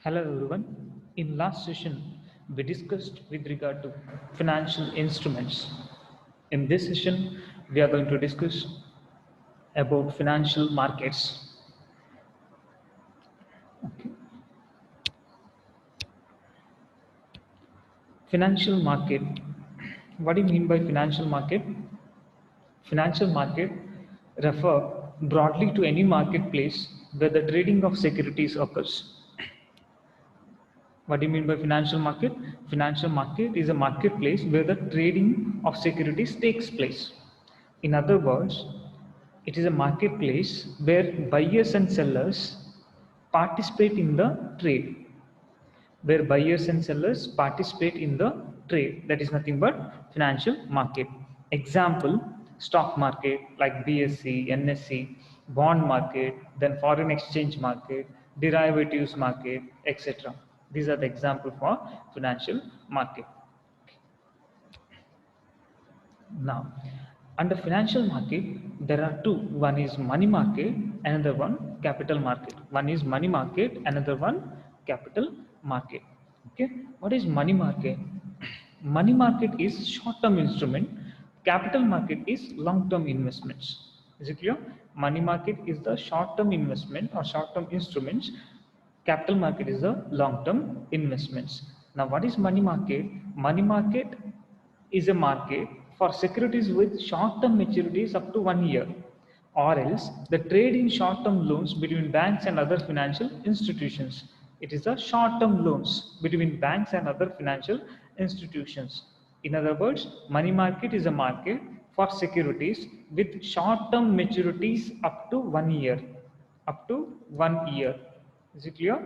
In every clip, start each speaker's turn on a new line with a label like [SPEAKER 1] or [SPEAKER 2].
[SPEAKER 1] Hello everyone. In last session, we discussed with regard to financial instruments. In this session, we are going to discuss about financial markets. Financial market. What do you mean by financial market? Financial market refer broadly to any marketplace where the trading of securities occurs. What do you mean by financial market? Financial market is a marketplace where the trading of securities takes place. In other words, it is a marketplace where buyers and sellers participate in the trade. Where buyers and sellers participate in the trade. That is nothing but financial market. Example, stock market like BSE, NSE, bond market, then foreign exchange market, derivatives market, etc. These are the example for financial market. Now, under financial market, there are two. One is money market, another one capital market. One is money market, another one capital market. Okay, what is money market? Money market is short-term instrument. Capital market is long-term investments. Is it clear? Money market is the short-term investment or short-term instruments. Capital market is the long-term investments. Now, what is money market? Money market is a market for securities with short-term maturities up to 1 year, or else the trade in short-term loans between banks and other financial institutions. It is the short-term loans between banks and other financial institutions. In other words, money market is a market for securities with short-term maturities up to 1 year. Up to 1 year. Is it clear?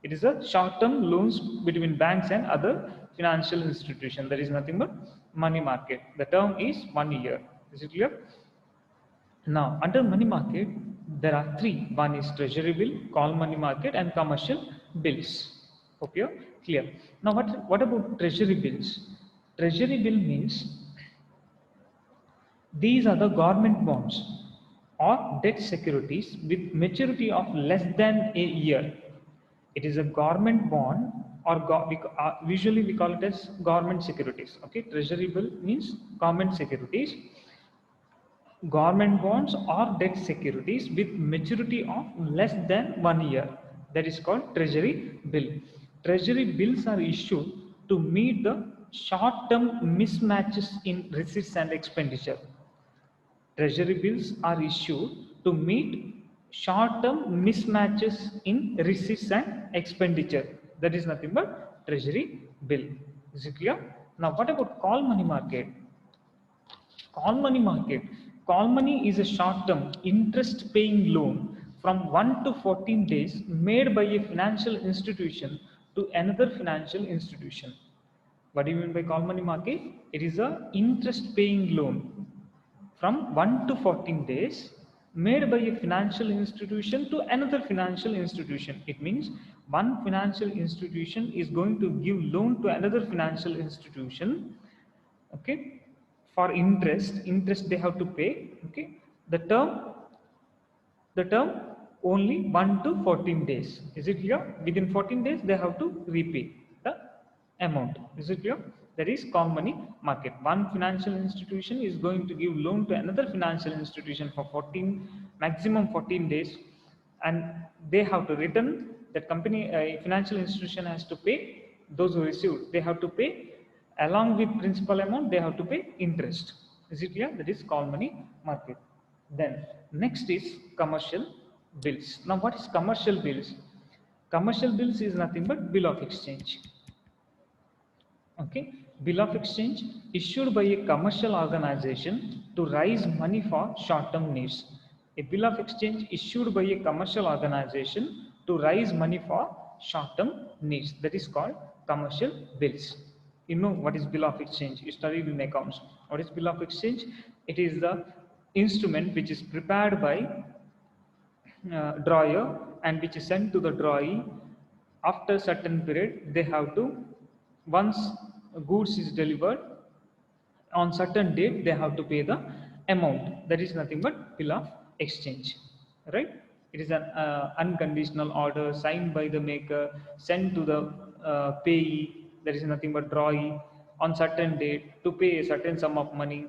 [SPEAKER 1] It is a short-term loans between banks and other financial institutions. There is nothing but money market. The term is 1 year. Is it clear? Now, under money market, there are three. One is treasury bill, call money market, and commercial bills. Hope you're clear. Now, what about treasury bills? Treasury bill means these are the government bonds or debt securities with maturity of less than a year. It is a government bond or usually we call it as government securities. Okay, treasury bill means government securities, government bonds or debt securities with maturity of less than 1 year. That is called treasury bill. Treasury bills are issued to meet the short-term mismatches in receipts and expenditure. Treasury bills are issued to meet short-term mismatches in receipts and expenditure. That is nothing but treasury bill. Is it clear? Now, what about call money market? Call money market. Call money is a short-term interest-paying loan from 1 to 14 days made by a financial institution to another financial institution. What do you mean by call money market? It is a interest-paying loan from 1 to 14 days made by a financial institution to another financial institution. It means one financial institution is going to give loan to another financial institution, okay, for interest they have to pay, okay, the term only 1 to 14 days. Is it clear? Within 14 days they have to repay the amount. Is it clear? That is call money market. One financial institution is going to give loan to another financial institution for maximum 14 days, and they have to return that company. Financial institution has to pay those who received. They have to pay along with principal amount. They have to pay interest. Is it clear? That is call money market. Then next is commercial bills. Now, what is commercial bills? Commercial bills is nothing but bill of exchange. Okay, bill of exchange issued by a commercial organization to raise money for short-term needs. A bill of exchange issued by a commercial organization to raise money for short-term needs. That is called commercial bills. You know what is bill of exchange? You studied in accounts. What is bill of exchange? It is the instrument which is prepared by drawer and which is sent to the drawee. After certain period, they have to, once goods is delivered on certain date, they have to pay the amount. That is nothing but bill of exchange, right? It is an unconditional order signed by the maker, sent to the payee, that is nothing but drawee, on certain date to pay a certain sum of money.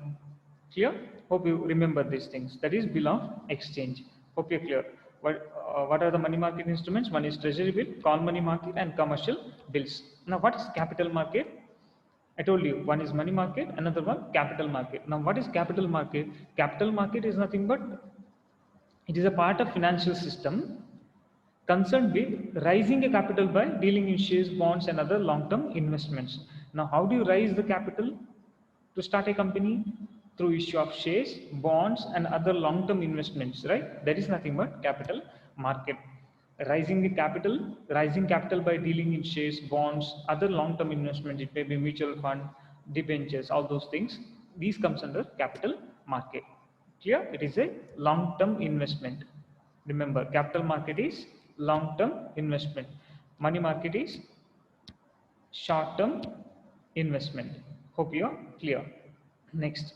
[SPEAKER 1] Clear? Hope you remember these things. That is bill of exchange. Hope you're clear. What are the money market instruments? One is treasury bill, call money market, and commercial bills. Now, what is capital market? I told you one is money market, another one capital market. Now, what is capital market? Capital market is nothing but it is a part of financial system concerned with raising a capital by dealing in shares, bonds, and other long-term investments. Now, how do you raise the capital to start a company? Through issue of shares, bonds, and other long-term investments, right? That is nothing but capital market. Rising capital by dealing in shares, bonds, other long-term investments. It may be mutual fund, debentures, all those things. These comes under capital market. Clear? It is a long-term investment. Remember, capital market is long-term investment. Money market is short-term investment. Hope you are clear. Next,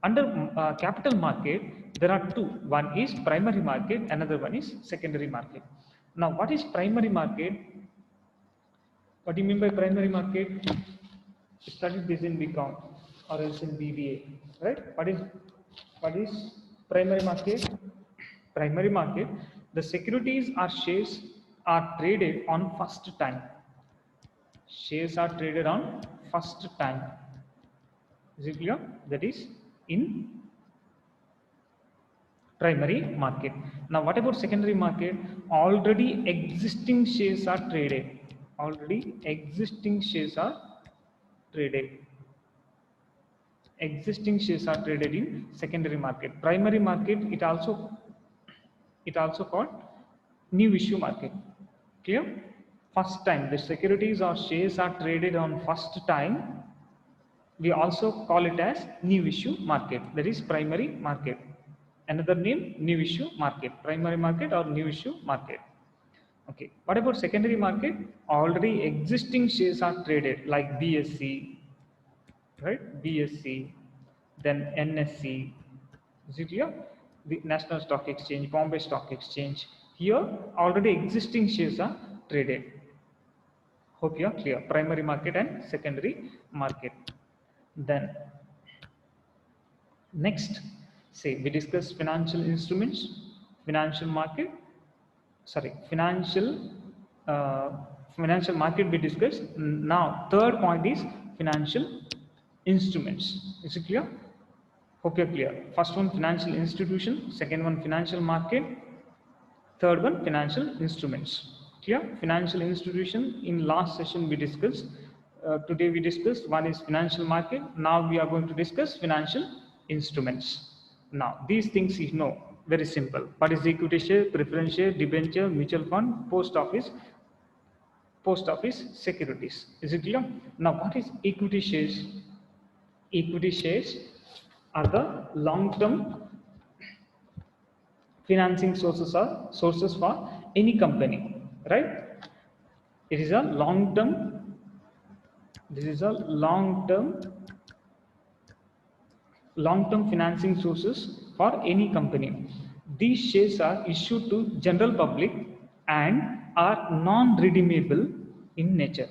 [SPEAKER 1] under capital market, there are two. One is primary market, another one is secondary market. Now, what is primary market? What do you mean by primary market? You studied this in BCom or else in BBA, right? What is primary market? Primary market, the securities or shares are traded on first time. Shares are traded on first time. Is it clear? That is in primary market. Now, what about secondary market? Already existing shares are traded. Already existing shares are traded. Existing shares are traded in secondary market. Primary market, it also called new issue market. Clear? First time, the securities or shares are traded on first time. We also call it as new issue market. That is primary market. Another name, new issue market. Primary market or new issue market. Okay. What about secondary market? Already existing shares are traded like BSE, right? BSE, then NSE. Is it clear? The National Stock Exchange, Bombay Stock Exchange. Here, already existing shares are traded. Hope you are clear. Primary market and secondary market. Then, next, say we discuss financial instruments, financial market. Sorry, financial market we discussed. Now, third point is financial instruments. Is it clear? Hope you're clear. First one, financial institution. Second one, financial market. Third one, financial instruments. Clear? Financial institution, in last session we discussed. Today we discussed one is financial market. Now we are going to discuss financial instruments. Now, these things you know, very simple. What is equity share, preference share, debenture, mutual fund, post office securities. Is it clear? Now, what is equity shares? Equity shares are the long-term financing sources for any company, right? It is a long-term. This is a long-term financing sources for any company. These shares are issued to general public and are non-redeemable in nature.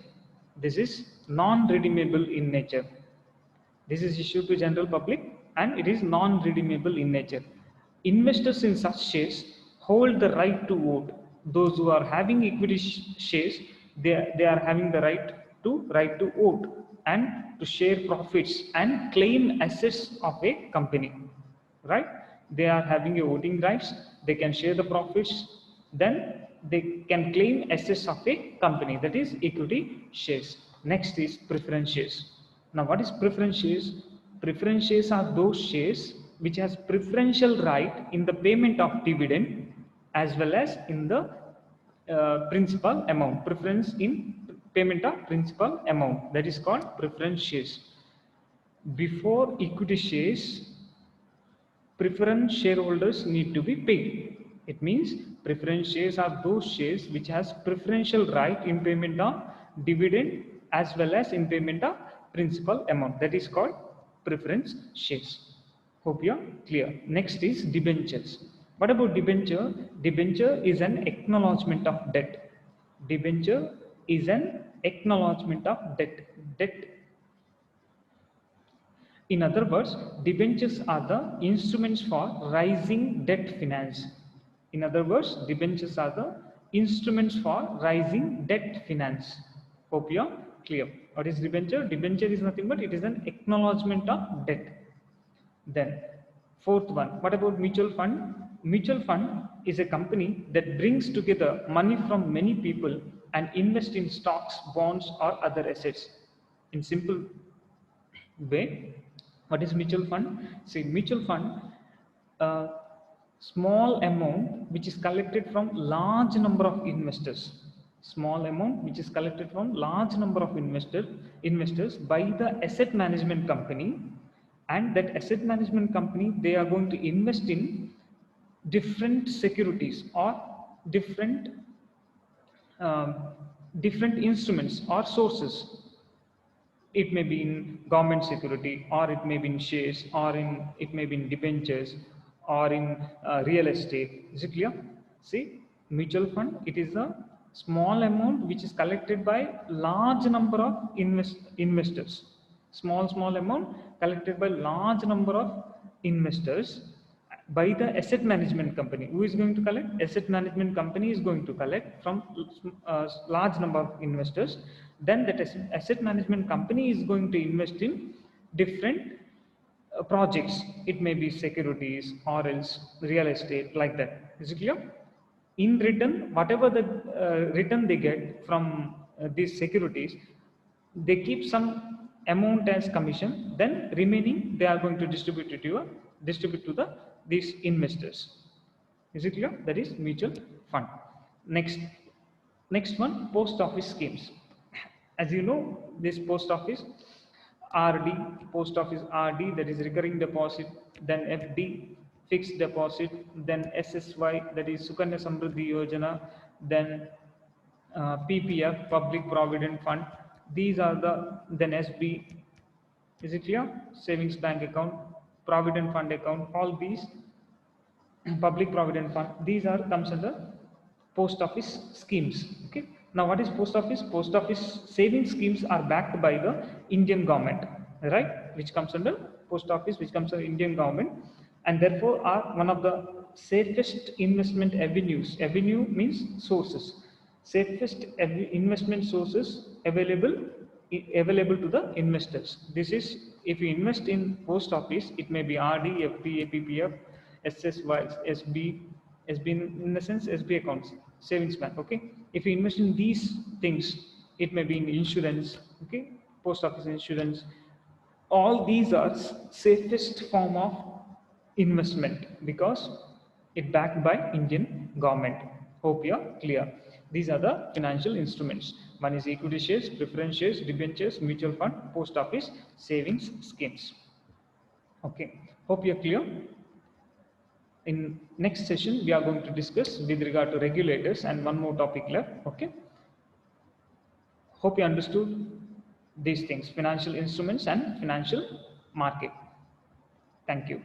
[SPEAKER 1] This is non-redeemable in nature. This is issued to general public and it is non-redeemable in nature. Investors in such shares hold the right to vote. Those who are having equity shares, they are having the right to vote and to share profits and claim assets of a company, right? They are having a voting rights. They can share the profits. Then they can claim assets of a company. That is equity shares. Next is preference shares. Now, what is preference shares? Preference shares are those shares which has preferential right in the payment of dividend as well as in the principal amount. Preference in payment of principal amount. That is called preference shares. Before equity shares, preference shareholders need to be paid. It means preference shares are those shares which has preferential right in payment of dividend as well as in payment of principal amount. That is called preference shares. Hope you are clear. Next is debentures. What about debenture? Debenture is an acknowledgement of debt. Debenture is an acknowledgement of debt. Debt. In other words, debentures are the instruments for rising debt finance. In other words, debentures are the instruments for rising debt finance. Hope you are clear. What is debenture? Debenture is nothing but it is an acknowledgement of debt. Then, fourth one, what about mutual fund? Mutual fund is a company that brings together money from many people and invest in stocks, bonds, or other assets. In simple way, what is mutual fund? See, mutual fund, uh, small amount which is collected from large number of investors. Small amount which is collected from large number of investors by the asset management company, and that asset management company, they are going to invest in different securities or different um, different instruments or sources. It may be in government security, or it may be in shares, or it may be in debentures, or in real estate. Is it clear? See, mutual fund, it is a small amount which is collected by large number of investors. Small amount collected by large number of investors by the asset management company. Who is going to collect? Asset management company is going to collect from large number of investors. Then that asset management company is going to invest in different projects. It may be securities or else real estate, like that. Is it clear? In return, whatever the return they get from these securities, they keep some amount as commission, then remaining they are going to distribute it to these investors. Is it clear? That is mutual fund. Next one, post office schemes. As you know, this post office RD, post office RD, that is recurring deposit, then FD, fixed deposit, then SSY, that is Sukanya Samruddhi Yojana, then PPF, Public Provident Fund. These are then SB, is it clear? Savings bank account, Provident Fund account, all these public provident fund, these are comes under post office schemes. Okay, now what is post office? Post office saving schemes are backed by the Indian government, right? Which comes under post office, which comes under Indian government, and therefore are one of the safest investment avenues. Avenue means sources. Safest investment sources available to the investors. This is, if you invest in post office, it may be RD, FD, APPF, SSY, SB, SB in the sense SB accounts, savings bank. Okay, if you invest in these things, it may be in insurance. Okay, post office insurance. All these are safest form of investment because it backed by Indian government. Hope you are clear. These are the financial instruments. One is equity shares, preference shares, debentures, mutual fund, post office, savings schemes. Okay, hope you are clear. In next session, we are going to discuss with regard to regulators and one more topic left. Okay, hope you understood these things, financial instruments and financial market. Thank you.